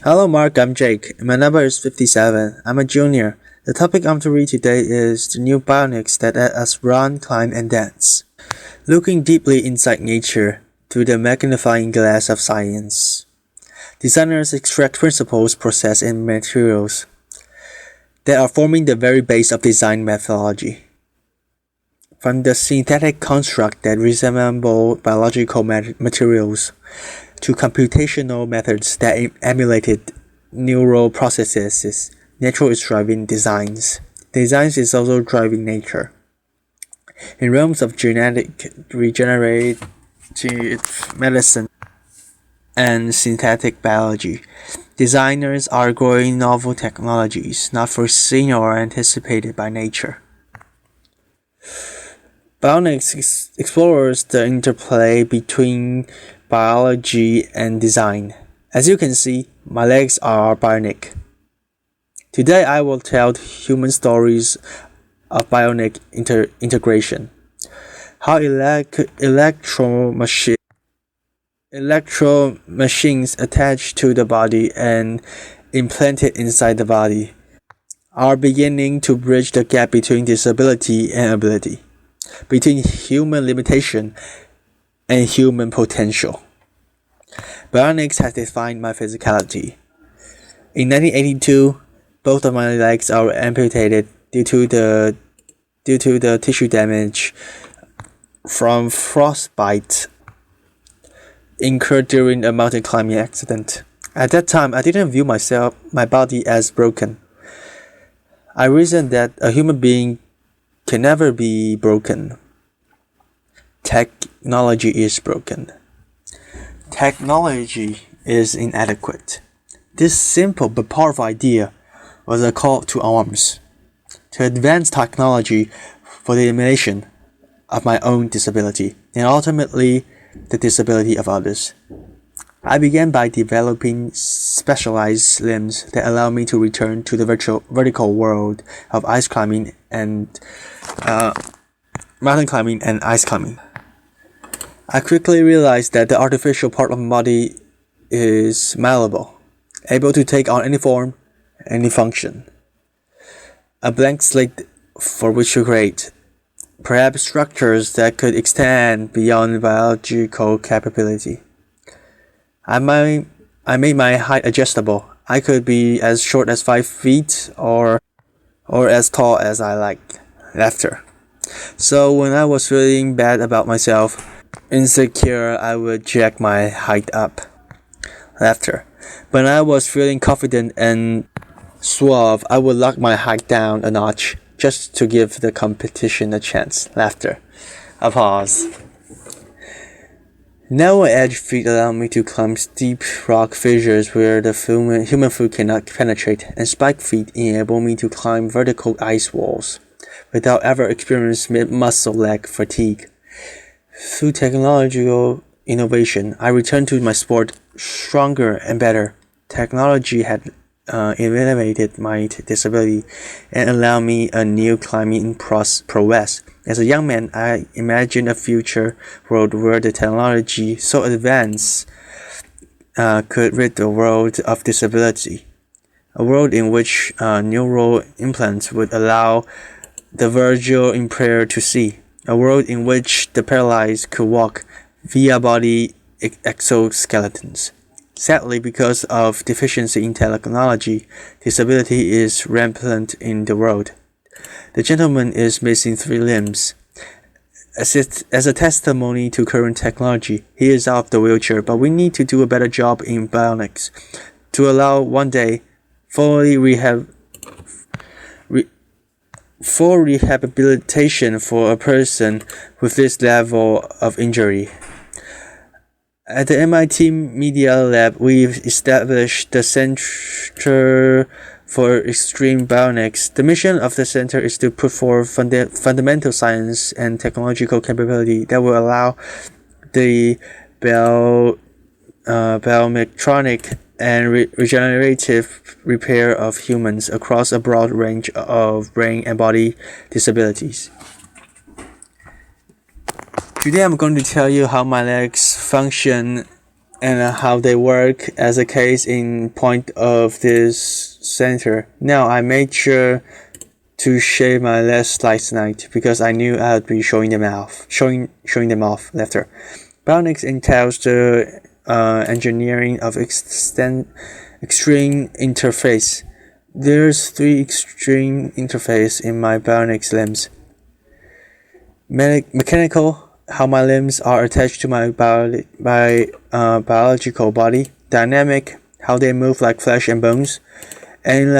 Hello Mark, I'm Jake. My number is 57. I'm a junior. The topic I'm to read today is the new bionics that let us run, climb, and dance. Looking deeply inside nature through the magnifying glass of science. Designers extract principles, process, and materials that are forming the very base of design methodology. From the synthetic construct that resemble biological materials to computational methods that emulated neural processes, nature is driving designs. Designs is also driving nature. In realms of genetic regenerative medicine and synthetic biology, designers are growing novel technologies not foreseen or anticipated by nature. Bionics explores the interplay between biology and design. As you can see, my legs are bionic. Today I will tell human stories of bionic integration. How electro machines attached to the body and implanted inside the body are beginning to bridge the gap between disability and ability, between human limitation and human potential. Bionics has defined my physicality. In 1982, both of my legs are amputated due to the tissue damage from frostbite incurred during a mountain climbing accident. At that time, I didn't view my body as broken. I reasoned that a human being can never be broken. Technology is broken. Technology is inadequate. This simple but powerful idea was a call to arms, to advance technology for the elimination of my own disability and ultimately the disability of others. I began by developing specialized limbs that allow me to return to the vertical world of ice climbing and mountain climbing and ice climbing. I quickly realized that the artificial part of my body is malleable, able to take on any form, any function. A blank slate for which to create, perhaps structures that could extend beyond biological capability. I made my height adjustable. I could be as short as 5 feet or as tall as I liked. Laughter. So when I was feeling bad about myself, insecure, I would jack my height up. Laughter. When I was feeling confident and suave, I would lock my height down a notch just to give the competition a chance. Laughter. A pause. Narrow edge feet allow me to climb steep rock fissures where the human foot cannot penetrate, and spike feet enable me to climb vertical ice walls without ever experiencing muscle leg fatigue. Through technological innovation, I returned to my sport stronger and better. Technology had eliminated my disability and allowed me a new climbing prowess. As a young man, I imagined a future world where the technology so advanced could rid the world of disability. A world in which neural implants would allow the visually impaired to see. A world in which the paralyzed could walk via body exoskeletons. Sadly, because of deficiency in technology, disability is rampant in the world. The gentleman is missing 3 limbs. As a testimony to current technology, he is out of the wheelchair, but we need to do a better job in bionics to allow one day full rehabilitation for a person with this level of injury. At the MIT Media Lab, we've established the Center for Extreme Bionics. The mission of the center is to put forth fundamental science and technological capability that will allow the biometronic and regenerative repair of humans across a broad range of brain and body disabilities. Today I'm going to tell you how my legs function and how they work as a case in point of this center. Now I made sure to shave my legs last night because I knew I'd be showing them off later. Bionics entails the engineering of extreme interface. There's 3 extreme interface in my bionics limbs. Mechanical, how my limbs are attached to my biological body. Dynamic, how they move like flesh and bones. And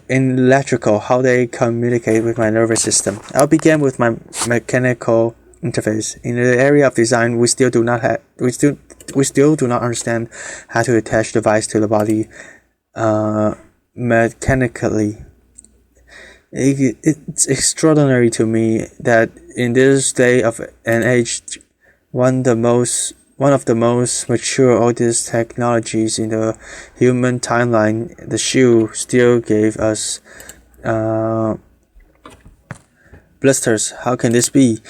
electrical, how they communicate with my nervous system. I'll begin with my mechanical interface. In the area of design, we still do not understand how to attach device to the body mechanically. It's extraordinary to me that in this day of an age, one of the most mature oldest technologies in the human timeline, the shoe, still gave us blisters. How can this be?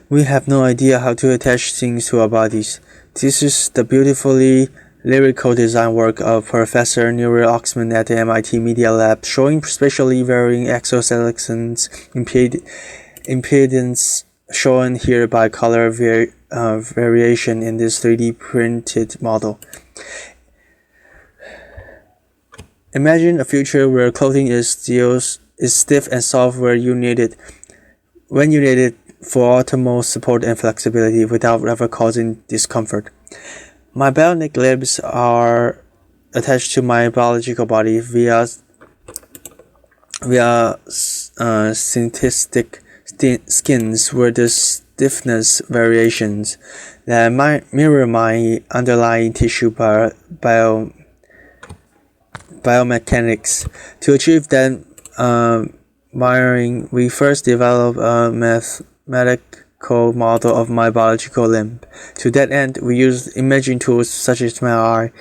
We have no idea how to attach things to our bodies. This is the beautifully lyrical design work of Professor Neil Oxman at the MIT Media Lab, showing spatially varying exoskeletons impedance shown here by color variation in this 3D printed model. Imagine a future where clothing is stiff and soft when you need it for optimal support and flexibility without ever causing discomfort. My bionic limbs are attached to my biological body via synthetic skins with the stiffness variations that mirror my underlying tissue biomechanics. To achieve that mirroring, we first developed a mathematical model of my biological limb. To that end, we used imaging tools such as my eye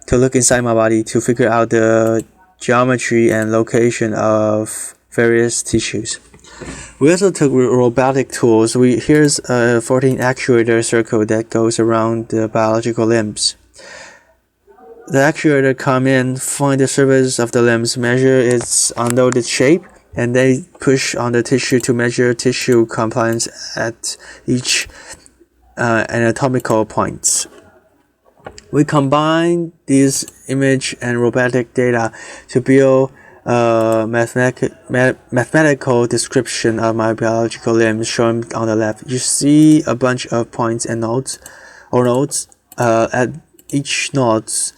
to look inside my body to figure out the geometry and location of various tissues. We also took robotic tools. Here's a 14 actuator circle that goes around the biological limbs. The actuator come in, find the surface of the limbs, measure its unloaded shape, and they push on the tissue to measure tissue compliance at each anatomical points. We combine these image and robotic data to build a mathematical description of my biological limbs shown on the left. You see a bunch of points and nodes. At each nodes,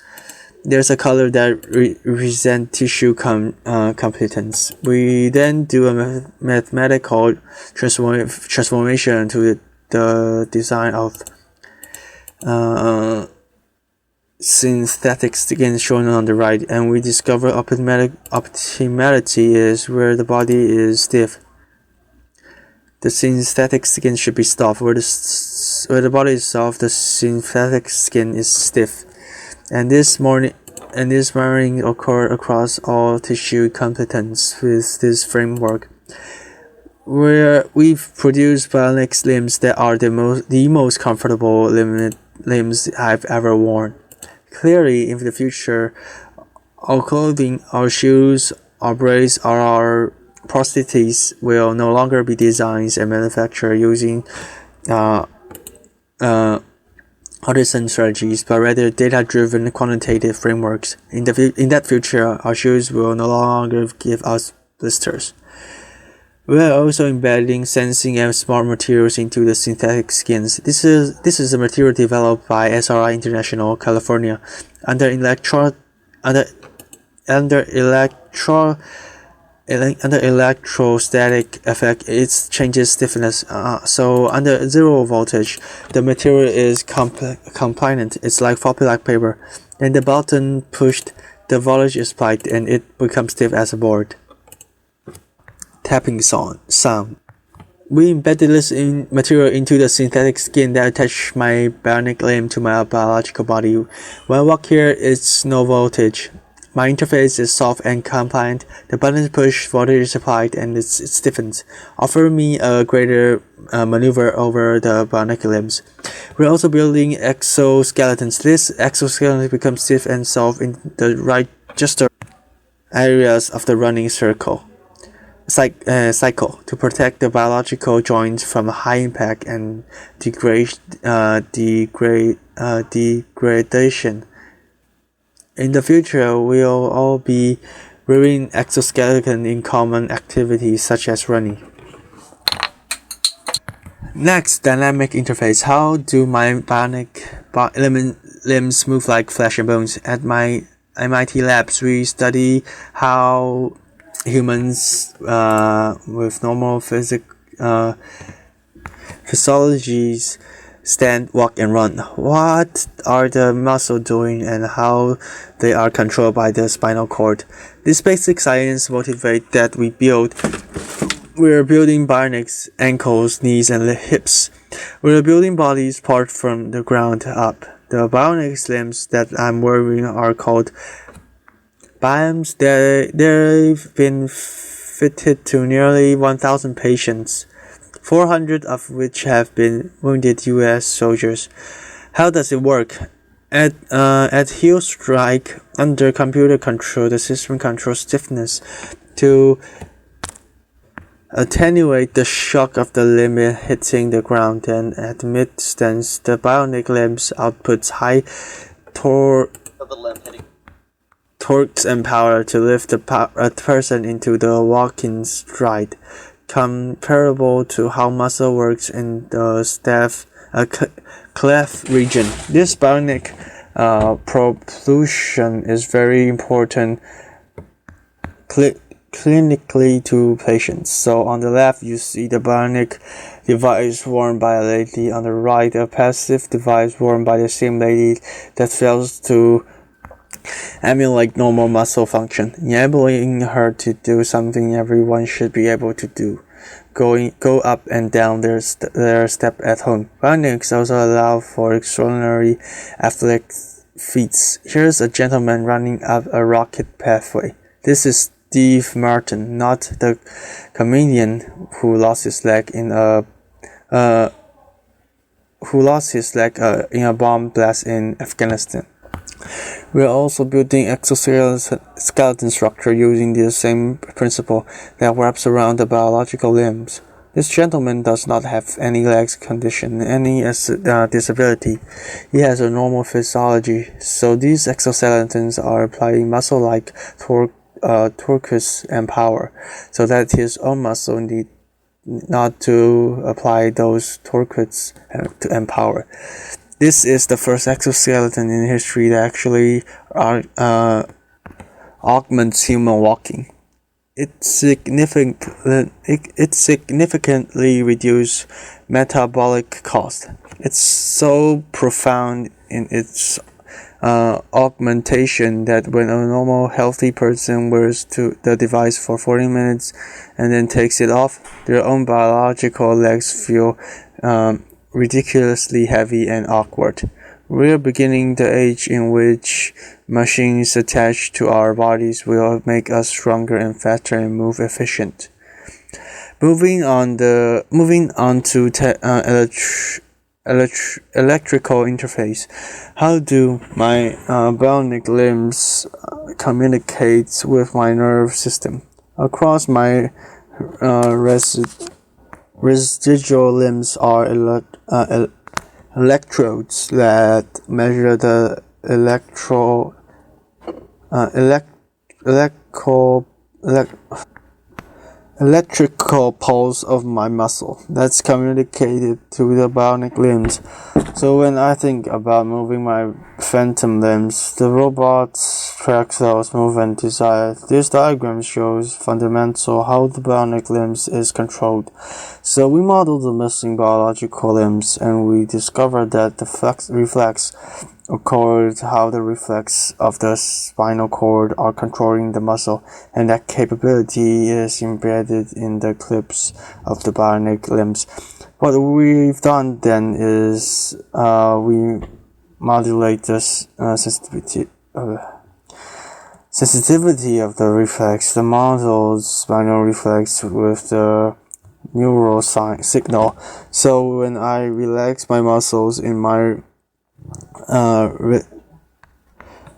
there's a color that represents tissue competence. We then do a mathematical transformation to the design of synthetic skin shown on the right, and we discover optimality is where the body is stiff. The synthetic skin should be soft. Where the body is soft, the synthetic skin is stiff. And this mirroring occur across all tissue competence with this framework, where we've produced bionic limbs that are the most comfortable limbs I've ever worn. Clearly, in the future, our clothing, our shoes, our braids, or our prosthetics will no longer be designed and manufactured using artisan strategies, but rather data-driven quantitative frameworks. In that future, our shoes will no longer give us blisters. We are also embedding sensing and smart materials into the synthetic skins. This is a material developed by SRI International, California, under electrostatic effect. It changes stiffness. So under 0 voltage, the material is compliant. It's like floppy like paper, and the button pushed, the voltage is spiked, and it becomes stiff as a board. Tapping sound. We embedded this material into the synthetic skin that attached my bionic limb to my biological body. When I walk here, it's no voltage. My interface is soft and compliant. The buttons push, voltage is applied, and it stiffens, offering me a greater maneuver over the bionic limbs. We're also building exoskeletons. This exoskeleton becomes stiff and soft in the right just the areas of the running cycle to protect the biological joints from high impact and degradation. In the future, we'll all be wearing exoskeleton in common activities such as running. Next, dynamic interface. How do my limbs move like flesh and bones? At my MIT labs, we study how humans with normal physiologies stand, walk, and run. What are the muscles doing and how they are controlled by the spinal cord? This basic science motivates that we build. We're building bionics, ankles, knees, and hips. We're building bodies part from the ground up. The bionic limbs that I'm wearing are called biomes. They've been fitted to nearly 1,000 patients, 400 of which have been wounded U.S. soldiers. How does it work? At Hugh strike, under computer control, the system controls stiffness to attenuate the shock of the limb hitting the ground, and at mid-stance, the bionic limbs outputs high torques and power to lift a person into the walking stride, comparable to how muscle works in the cleft region. This bionic propulsion is very important clinically to patients. So on the left, you see the bionic device worn by a lady. On the right, a passive device worn by the same lady that fails to emulate normal muscle function, enabling her to do something everyone should be able to do: go up and down their step at home. Bionics also allow for extraordinary athletic feats. Here's a gentleman running up a rocket pathway. This is Steve Martin, not the comedian who lost his leg in a bomb blast in Afghanistan. We are also building exoskeleton structure using the same principle that wraps around the biological limbs. This gentleman does not have any legs condition, any disability. He has a normal physiology, so these exoskeletons are applying muscle-like torques and power, so that his own muscle need not to apply those torques and power. This is the first exoskeleton in history that actually augments human walking. It significantly reduces metabolic cost. It's so profound in its augmentation that when a normal healthy person wears the device for 40 minutes and then takes it off, their own biological legs feel ridiculously heavy and awkward. We're beginning the age in which machines attached to our bodies will make us stronger and faster and more efficient. Moving on to electrical interface. How do my bionic limbs communicate with my nerve system? Across my residual limbs are electrodes that measure the electrical pulse of my muscle that's communicated to the bionic limbs. So when I think about moving my phantom limbs, the robot tracks those movement desired. This diagram shows fundamental how the bionic limbs is controlled. So we modeled the missing biological limbs, and we discovered that the reflex occurred how the reflex of the spinal cord are controlling the muscle, and that capability is embedded in the clips of the bionic limbs. What we've done then is we modulate this sensitivity. sensitivity of the reflex. The models spinal reflex with the neural signal. So when I relax my muscles in my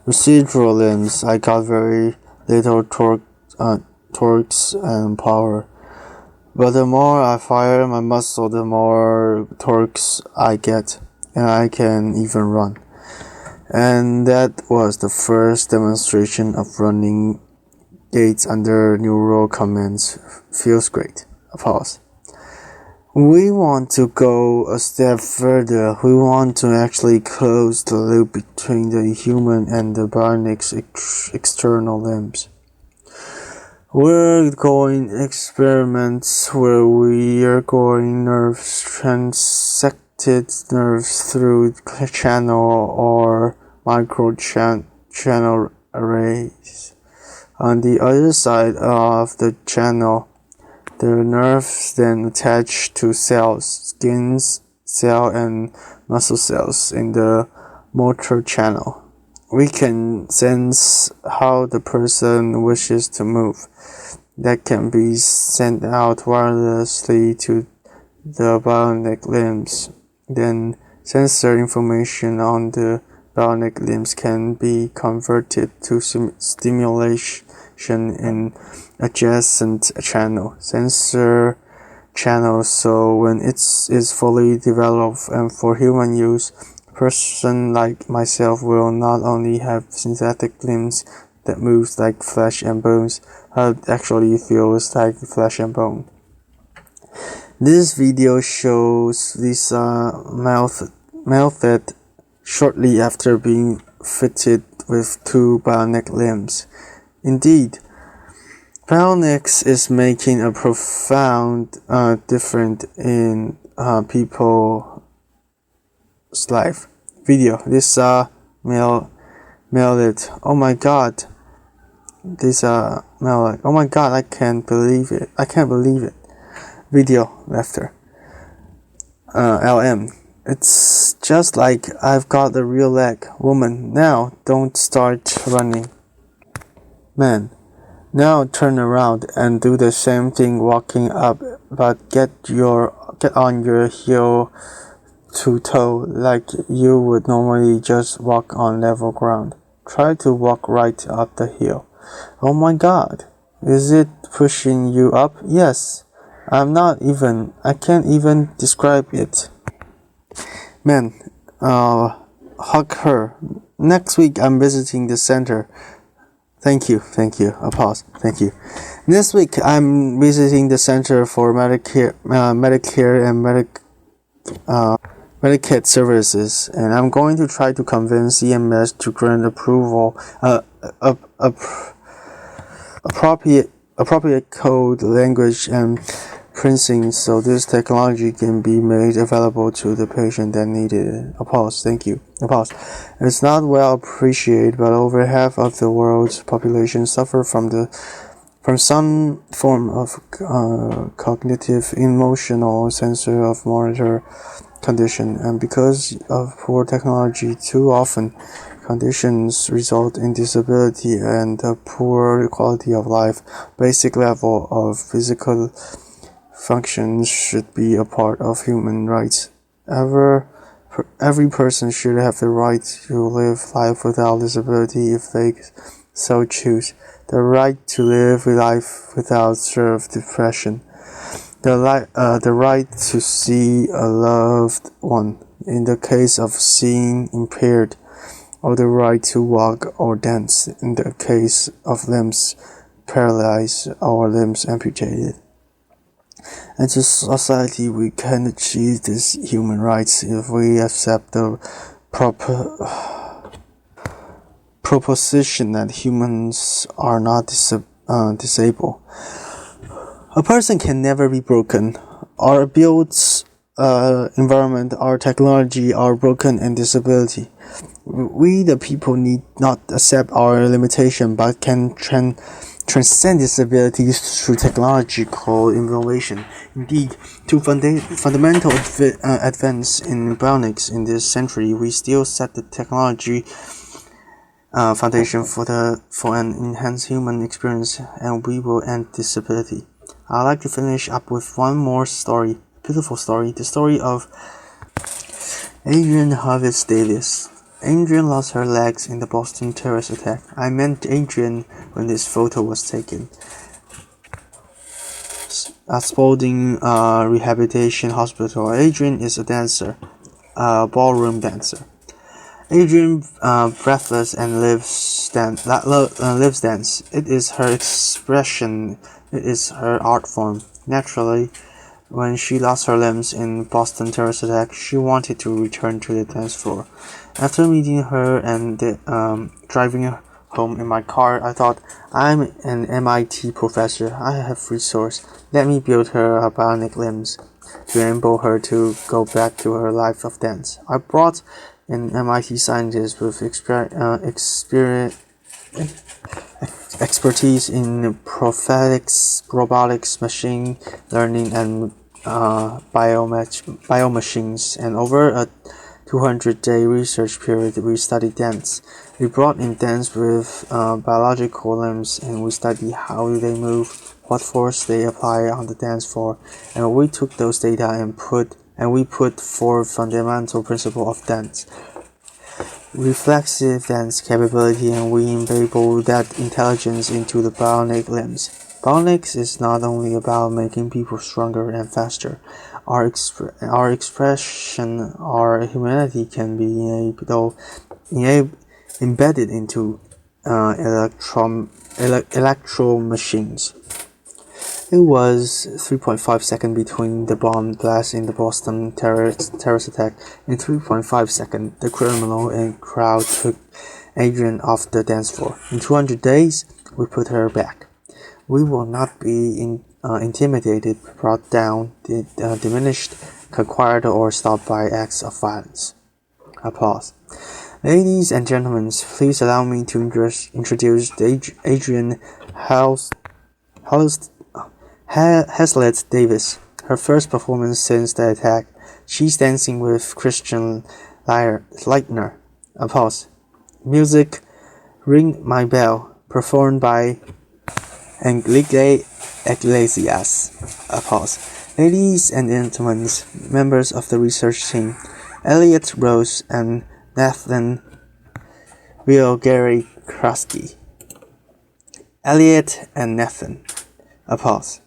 residual limbs, I got very little torques and power. But the more I fire my muscle, the more torques I get, and I can even run. And that was the first demonstration of running gates under neural commands. Feels great. Pause. We want to go a step further. We want to actually close the loop between the human and the bionic's external limbs. We're going experiments where we are going nerves, transected nerves through channel or micro channel arrays. On the other side of the channel, the nerves then attach to cells, skin cell and muscle cells in the motor channel. We can sense how the person wishes to move. That can be sent out wirelessly to the bionic limbs. Then sensor information on the bionic limbs can be converted to stimulation in adjacent sensor channels. So when it is fully developed and for human use, a person like myself will not only have synthetic limbs that moves like flesh and bones, but actually feels like flesh and bone. This video shows this method shortly after being fitted with 2 bionic limbs. Indeed, bionics is making a profound difference in people's life. Video. This mailed it. Oh my god. This mail it. Oh my god, I can't believe it. Video laughter. LM. It's just like I've got a real leg. Woman, now don't start running. Man, now turn around and do the same thing walking up, but get on your heel to toe like you would normally just walk on level ground. Try to walk right up the hill. Oh my god, is it pushing you up? Yes. I can't even describe it. Man, hug her. Next week I'm visiting the center. Thank you. A pause. Thank you. This week I'm visiting the Center for Medicare and Medicaid Services, and I'm going to try to convince EMS to grant appropriate code, language, and printing so this technology can be made available to the patient that need it. A pause. Thank you. A pause. It's not well appreciated, but over half of the world's population suffer from some form of cognitive, emotional, sensory of motor condition, and because of poor technology, too often conditions result in disability and a poor quality of life. Basic level of physical function should be a part of human rights. Every person should have the right to live life without disability if they so choose. The right to live life without severe depression. The right to see a loved one in the case of seeing impaired, or the right to walk or dance in the case of limbs paralyzed or limbs amputated. As a society, we can achieve these human rights if we accept the proposition that humans are not disabled. A person can never be broken. Our built environment, our technology are broken and disability. We, the people, need not accept our limitation, but can transcend disabilities through technological innovation. Indeed, to fundamental advance in bionics in this century, we still set the technology foundation for an enhanced human experience, and we will end disability. I'd like to finish up with one more story, beautiful story, the story of Adrian Harvest Davis. Adrian lost her legs in the Boston terrorist attack. I met Adrian when this photo was taken at Spalding Rehabilitation Hospital. Adrian is a dancer, a ballroom dancer. Adrian, breathless and lives dance. It is her expression. It is her art form. Naturally, when she lost her limbs in Boston terrorist attack, she wanted to return to the dance floor. After meeting her and driving home in my car, I thought, I'm an MIT professor. I have resource. Let me build her bionic limbs to enable her to go back to her life of dance. I brought an MIT scientist with expertise in prosthetics, robotics, machine learning, and biomachines, and over a 200-day research period, we studied dance. We brought in dance with biological limbs, and we studied how they move, what force they apply on the dance floor, and we took those data and we put forth fundamental principle of dance, reflexive dance capability, and we enable that intelligence into the bionic limbs. Bionics is not only about making people stronger and faster. Our expression, our humanity can be embedded into electro machines. It was 3.5 seconds between the bomb blast in the Boston terrorist attack. In 3.5 seconds, the criminal and crowd took Adrian off the dance floor. In 200 days, we put her back. We will not be intimidated, brought down, diminished, conquered, or stopped by acts of violence. Applause. Ladies and gentlemen, please allow me to introduce Adrian Hazlitt Davis. Her first performance since the attack. She's dancing with Christian Leitner. Applause. Music, Ring My Bell, performed by Enrique Iglesias. Applause. Ladies and gentlemen, members of the research team, Elliot Rose and Nathan Gary Krusky. Elliot and Nathan. Applause.